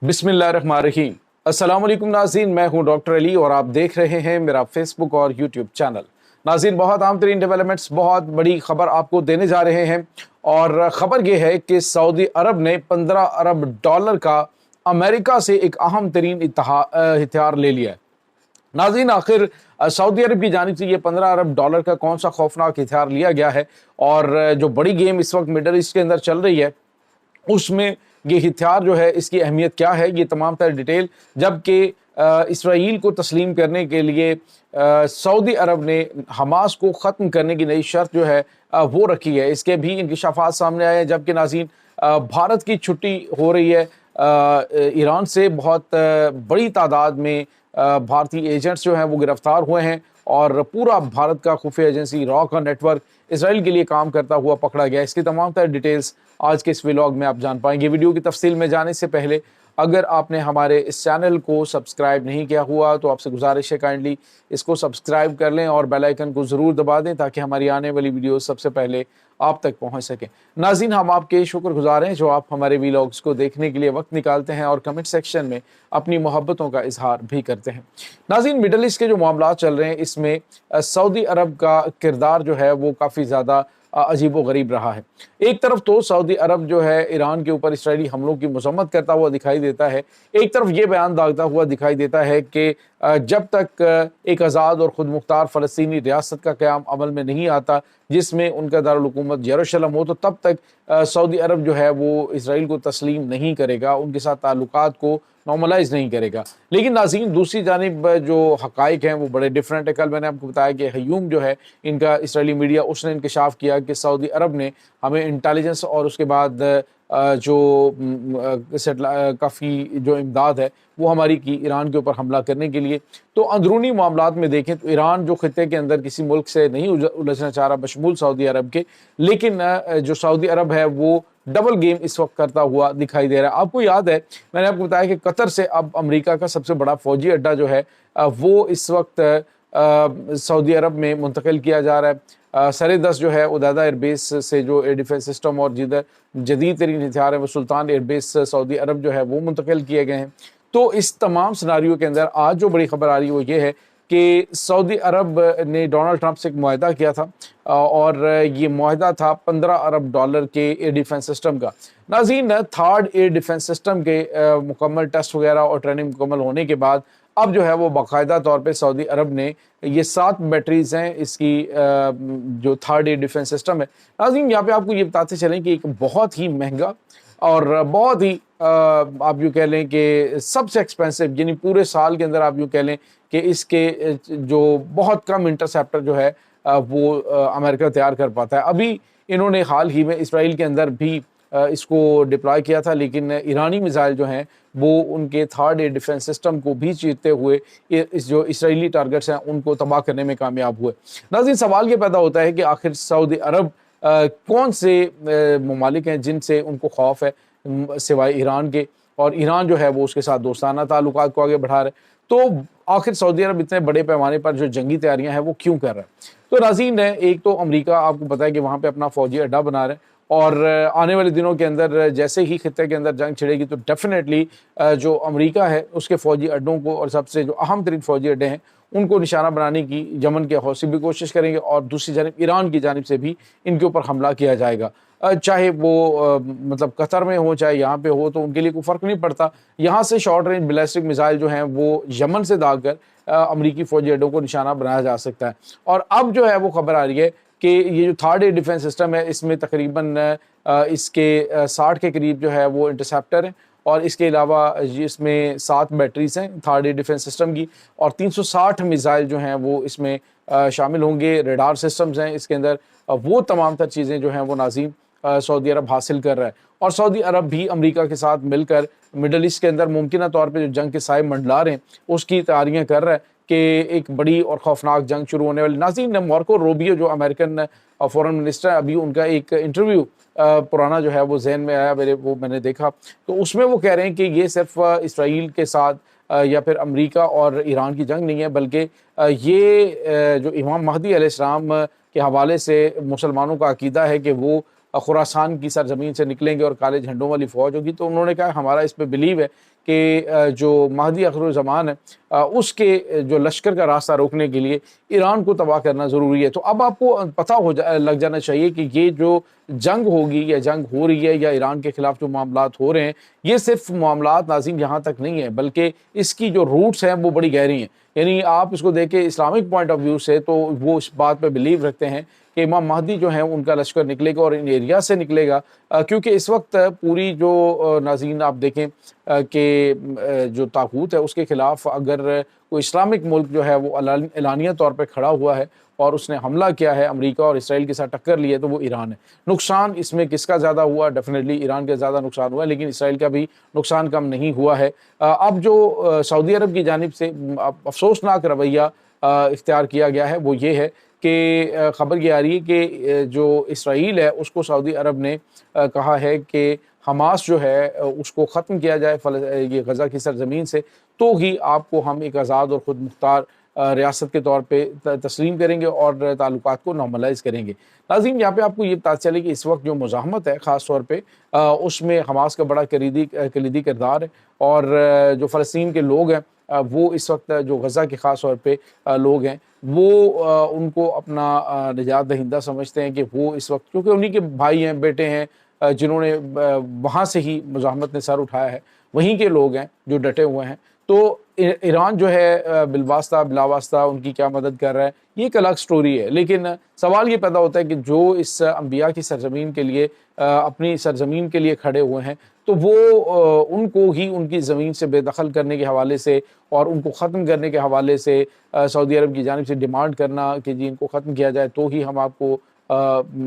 बिस्मिल्लाहिर्रहमानिर्रहीम। अस्सलाम वालेकुम नाज़रीन, मैं हूं डॉक्टर अली और आप देख रहे हैं मेरा फेसबुक और यूट्यूब चैनल। नाज़रीन, बहुत आम तरीन डेवलपमेंट्स, बहुत बड़ी खबर आपको देने जा रहे हैं और ख़बर यह है कि सऊदी अरब ने 15 अरब डॉलर का अमेरिका से एक अहम तरीन हथियार ले लिया है। नाज़रीन, आखिर सऊदी अरब की जानिब से ये 15 अरब डॉलर का कौन सा खौफनाक हथियार लिया गया है और जो बड़ी गेम इस वक्त मिडल ईस्ट के अंदर चल रही है उसमें ये हथियार जो है इसकी अहमियत क्या है, ये तमाम तर डिटेल, जबकि इसराइल को तस्लीम करने के लिए सऊदी अरब ने हमास को ख़त्म करने की नई शर्त जो है वो रखी है, इसके भी इंकशाफात सामने आए हैं। जबकि नाज़रीन, भारत की छुट्टी हो रही है, ईरान से बहुत बड़ी तादाद में भारतीय एजेंट्स जो हैं वो गिरफ्तार हुए हैं और पूरा भारत का खुफिया एजेंसी रॉ का नेटवर्क इसराइल के लिए काम करता हुआ पकड़ा गया। इसकी तमाम तर डिटेल्स आज के इस व्लॉग में आप जान पाएंगे। वीडियो की तफसील में जाने से पहले अगर आपने हमारे इस चैनल को सब्सक्राइब नहीं किया हुआ तो आपसे गुजारिश है काइंडली इसको सब्सक्राइब कर लें और बेल आइकन को ज़रूर दबा दें ताकि हमारी आने वाली वीडियो सबसे पहले आप तक पहुंच सकें। नाज़रीन, हम आपके शुक्रगुजार हैं जो आप हमारे व्लॉग्स को देखने के लिए वक्त निकालते हैं और कमेंट सेक्शन में अपनी मोहब्बतों का इजहार भी करते हैं। नाज़रीन, मिडल ईस्ट के जो मामला चल रहे हैं इसमें सऊदी अरब का किरदार जो है वो काफ़ी ज़्यादा अजीब व गरीब रहा है। एक तरफ तो सऊदी अरब जो है ईरान के ऊपर इसराइली हमलों की मजम्मत करता हुआ दिखाई देता है, एक तरफ ये बयान दागता हुआ दिखाई देता है कि जब तक एक आज़ाद और ख़ुद मुख्तार फ़लस्तीनी रियासत का क़याम अमल में नहीं आता जिसमें उनका दारुल हुकूमत यरूशलेम हो, तो तब तक सऊदी अरब जो है वो इसराइल को तस्लीम नहीं करेगा, उनके साथ ताल्लुकात को नॉर्मलाइज नहीं करेगा। लेकिन नाज़रीन, दूसरी जानिब जो हक़ाइक़ हैं वो बड़े डिफरेंट है। कल मैंने आपको बताया कि हयूम जो है इनका इसराइली मीडिया, उसने इंकशाफ किया कि सऊदी अरब ने हमें इंटेलिजेंस और उसके बाद जो काफ़ी जो इमदाद है वो हमारी की ईरान के ऊपर हमला करने के लिए। तो अंदरूनी मामलात में देखें तो ईरान जो खित्ते के अंदर किसी मुल्क से नहीं उलझना चाह रहा बशमूल सऊदी अरब के, लेकिन जो सऊदी अरब है वो डबल गेम इस वक्त करता हुआ दिखाई दे रहा है। आपको याद है मैंने आपको बताया कि कतर से अब अमेरिका का सबसे बड़ा फौजी अड्डा जो है वो इस वक्त सऊदी अरब में मुंतकिल किया जा रहा है। सर-ए-दस्त जो है उदैदा एयरबेस से जो एयर डिफेंस सिस्टम और जिधर जदीद तरीन हथियार है वो सुल्तान एयरबेस सऊदी अरब जो है वो मुंतकिल किए गए हैं। तो इस तमाम सिनारियो के अंदर आज जो बड़ी खबर आ रही है वो ये है कि सऊदी अरब ने डोनाल्ड ट्रंप से एक मुआहदा किया था और ये मुआहदा था 15 अरब डॉलर के एयर डिफेंस सिस्टम का। नाज़रीन, थर्ड एयर डिफेंस सिस्टम के मुकम्मल टेस्ट वगैरह और ट्रेनिंग मुकम्मल होने के बाद अब जो है वो बाकायदा तौर पे सऊदी अरब ने ये 7 बैटरीज हैं इसकी जो थर्ड एयर डिफेंस सिस्टम है। नाज़रीन, यहाँ पे आपको ये बताते चलें कि एक बहुत ही महंगा और बहुत ही आप यूँ कह लें कि सबसे एक्सपेंसिव, यानी पूरे साल के अंदर आप यूँ कह लें कि इसके जो बहुत कम इंटरसेप्टर जो है वो अमेरिका तैयार कर पाता है। अभी इन्होंने हाल ही में इसराइल के अंदर भी इसको डिप्लॉय किया था, लेकिन ईरानी मिसाइल जो हैं वो उनके थर्ड एयर डिफेंस सिस्टम को भी चीरते हुए इस जो इसराइली टारगेट्स हैं उनको तबाह करने में कामयाब हुए। नाज़रीन, सवाल ये पैदा होता है कि आखिर सऊदी अरब कौन से ममालिक हैं जिनसे उनको खौफ है सिवाय ईरान के, और ईरान जो है वो उसके साथ दोस्ताना ताल्लुकात को आगे बढ़ा रहा है। तो आखिर सऊदी अरब इतने बड़े पैमाने पर जो जंगी तैयारियां हैं वो क्यों कर रहा है? तो नाज़रीन, एक तो अमेरिका आपको पता है कि वहाँ पे अपना फौजी अड्डा बना रहे हैं और आने वाले दिनों के अंदर जैसे ही खित्ते के अंदर जंग छिड़ेगी तो डेफिनेटली जो अमेरिका है उसके फौजी अड्डों को और सबसे जो अहम तरीन फौजी अड्डे हैं उनको निशाना बनाने की यमन के हौसी भी कोशिश करेंगे और दूसरी जानब ईरान की जानिब से भी इनके ऊपर हमला किया जाएगा। चाहे वो मतलब कतर में हो चाहे यहाँ पे हो, तो उनके लिए कोई फ़र्क नहीं पड़ता। यहाँ से शॉर्ट रेंज बैलिस्टिक मिसाइल जो हैं वो यमन से दाग कर अमरीकी फ़ौजी अड्डों को निशाना बनाया जा सकता है। और अब जो है वो खबर आ रही है कि ये जो थर्ड एयर डिफेंस सिस्टम है इसमें तकरीबन इसके 60 के करीब जो है वो इंटरसेप्टर हैं और इसके अलावा इसमें 7 बैटरीज हैं थर्ड एयर डिफेंस सिस्टम की और 360 मिसाइल जो हैं वो इसमें शामिल होंगे। रेडार सिस्टम्स हैं इसके अंदर, वो तमाम तर चीज़ें जो हैं वो नाज़रीन सऊदी अरब हासिल कर रहा है। और सऊदी अरब भी अमेरिका के साथ मिलकर मिडल ईस्ट के अंदर मुमकिन तौर पे जो जंग के साए मंडला रहे हैं उसकी तैयारियां कर रहा है कि एक बड़ी और खौफनाक जंग शुरू होने वाली। नाज़रीन, मार्को रूबियो जो अमेरिकन फॉरेन मिनिस्टर है, अभी उनका एक इंटरव्यू पुराना जो है वो जहन में आया मैंने देखा, तो उसमें वो कह रहे हैं कि ये सिर्फ इसराइल के साथ या फिर अमेरिका और ईरान की जंग नहीं है, बल्कि ये जो इमाम महदी अलैहिस्सलाम के हवाले से मुसलमानों का अकीदा है कि वो खुरासान की सरजमीन से निकलेंगे और काले झंडों वाली फ़ौज होगी। तो उन्होंने कहा हमारा इस पे बिलीव है کہ جو مہدی آخرالزمان ہے اس کے جو لشکر کا راستہ روکنے کے لیے ایران کو تباہ کرنا ضروری ہے۔ تو اب آپ کو پتہ لگ جانا چاہیے کہ یہ جو جنگ ہوگی یا جنگ ہو رہی ہے یا ایران کے خلاف جو معاملات ہو رہے ہیں، یہ صرف معاملات ناظرین یہاں تک نہیں ہیں، بلکہ اس کی جو روٹس ہیں وہ بڑی گہری ہیں۔ یعنی آپ اس کو دیکھیں اسلامک پوائنٹ آف ویو سے تو وہ اس بات پہ بلیو رکھتے ہیں کہ امام مہدی جو ہیں ان کا لشکر نکلے گا اور ان ایریا سے نکلے گا، کیونکہ اس وقت پوری جو ناظرین آپ دیکھیں کہ جو طاغوت ہے اس کے خلاف اگر کوئی اسلامک ملک جو ہے وہ اعلانیہ طور پہ کھڑا ہوا ہے اور اس نے حملہ کیا ہے امریکہ اور اسرائیل کے ساتھ ٹکر لی ہے تو وہ ایران ہے۔ نقصان اس میں کس کا زیادہ ہوا؟ ڈیفینیٹلی ایران کا زیادہ نقصان ہوا ہے، لیکن اسرائیل کا بھی نقصان کم نہیں ہوا ہے۔ اب جو سعودی عرب کی جانب سے افسوسناک رویہ اختیار کیا گیا ہے وہ یہ ہے کہ خبر یہ آ رہی ہے کہ جو اسرائیل ہے اس کو سعودی عرب نے کہا ہے کہ حماس جو ہے اس کو ختم کیا جائے یہ غزہ کی سرزمین سے، تو ہی آپ کو ہم ایک آزاد اور خود مختار ریاست کے طور پہ تسلیم کریں گے اور تعلقات کو نارملائز کریں گے۔ ناظرین یہاں پہ آپ کو یہ پتہ چلے کہ اس وقت جو مزاحمت ہے خاص طور پہ اس میں حماس کا بڑا کلیدی کردار ہے، اور جو فلسطین کے لوگ ہیں وہ اس وقت جو غزہ کے خاص طور پہ لوگ ہیں وہ ان کو اپنا نجات دہندہ سمجھتے ہیں کہ وہ اس وقت کیونکہ انہی کے بھائی ہیں، بیٹے ہیں جنہوں نے وہاں سے ہی مزاحمت نے سر اٹھایا ہے، وہیں کے لوگ ہیں جو ڈٹے ہوئے ہیں۔ تو ایران جو ہے بالواسطہ بلاواسطہ ان کی کیا مدد کر رہا ہے یہ ایک الگ سٹوری ہے، لیکن سوال یہ پیدا ہوتا ہے کہ جو اس انبیاء کی سرزمین کے لیے اپنی سرزمین کے لیے کھڑے ہوئے ہیں تو وہ ان کو ہی ان کی زمین سے بے دخل کرنے کے حوالے سے اور ان کو ختم کرنے کے حوالے سے سعودی عرب کی جانب سے ڈیمانڈ کرنا کہ جی ان کو ختم کیا جائے تو ہی ہم آپ کو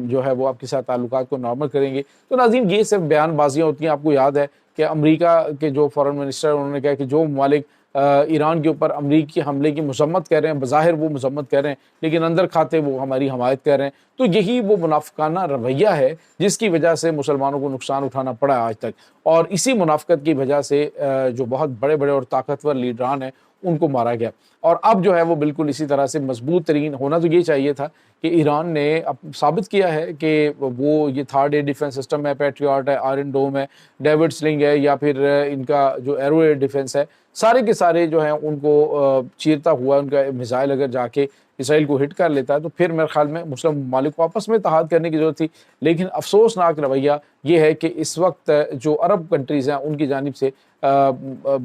جو ہے وہ آپ کے ساتھ تعلقات کو نارمل کریں گے۔ تو ناظرین یہ صرف بیان بازیاں ہوتی ہیں۔ آپ کو یاد ہے کہ امریکہ کے جو فارن منسٹر انہوں نے کہا کہ جو ممالک ایران کے اوپر امریکی حملے کی مذمت کر رہے ہیں، بظاہر وہ مذمت کر رہے ہیں لیکن اندر کھاتے وہ ہماری حمایت کر رہے ہیں، تو یہی وہ منافقانہ رویہ ہے جس کی وجہ سے مسلمانوں کو نقصان اٹھانا پڑا آج تک، اور اسی منافقت کی وجہ سے جو بہت بڑے بڑے اور طاقتور لیڈران ہیں ان کو مارا گیا۔ اور اب جو ہے وہ بالکل اسی طرح سے مضبوط ترین ہونا تو یہ چاہیے تھا کہ ایران نے ثابت کیا ہے کہ وہ یہ تھرڈ ایئر ڈیفنس سسٹم ہے، پیٹریاٹ ہے، آئرن ڈوم ہے، ڈیوڈ سلنگ ہے، یا پھر ان کا جو ایرو ایئر ڈیفنس ہے، سارے کے سارے جو ہیں ان کو چیرتا ہوا ان کا میزائل اگر جا کے اسرائیل کو ہٹ کر لیتا ہے تو پھر میرے خیال میں مسلم ممالک کو آپس میں اتحاد کرنے کی ضرورت تھی۔ لیکن افسوسناک رویہ یہ ہے کہ اس وقت جو عرب کنٹریز ہیں ان کی جانب سے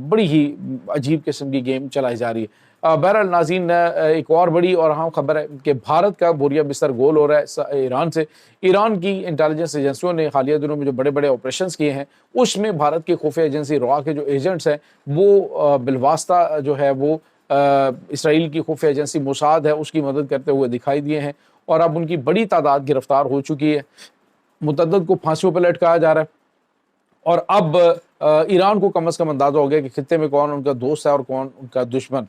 بڑی ہی عجیب قسم کی گیم چلائی جا رہی ہے۔ بہرحال ناظرین ایک اور بڑی اور اہم خبر ہے کہ بھارت کا بوریا بستر گول ہو رہا ہے ایران سے۔ ایران کی انٹیلیجنس ایجنسیوں نے حالیہ دنوں میں جو بڑے بڑے آپریشنز کیے ہیں اس میں بھارت کی خفیہ ایجنسی روا کے جو ایجنٹس ہیں وہ بالواسطہ جو ہے وہ اسرائیل کی خفیہ ایجنسی موساد ہے اس کی مدد کرتے ہوئے دکھائی دیے ہیں، اور اب ان کی بڑی تعداد گرفتار ہو چکی ہے، متعدد کو پھانسیوں پہ لٹکایا جا رہا ہے، اور اب ایران کو کم از کم اندازہ ہو گیا کہ خطے میں کون ان کا دوست ہے اور کون ان کا دشمن۔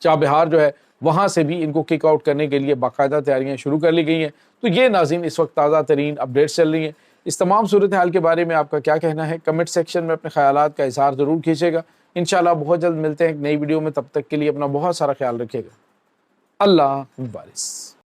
چابہار جو ہے وہاں سے بھی ان کو کک آؤٹ کرنے کے لیے باقاعدہ تیاریاں شروع کر لی گئی ہیں۔ تو یہ ناظرین اس وقت تازہ ترین اپڈیٹس چل رہی ہیں۔ اس تمام صورتحال کے بارے میں آپ کا کیا کہنا ہے؟ کمنٹ سیکشن میں اپنے خیالات کا اظہار ضرور کیجیے گا۔ انشاءاللہ بہت جلد ملتے ہیں ایک نئی ویڈیو میں، تب تک کے لیے اپنا بہت سارا خیال رکھیے گا۔ اللہ حافظ۔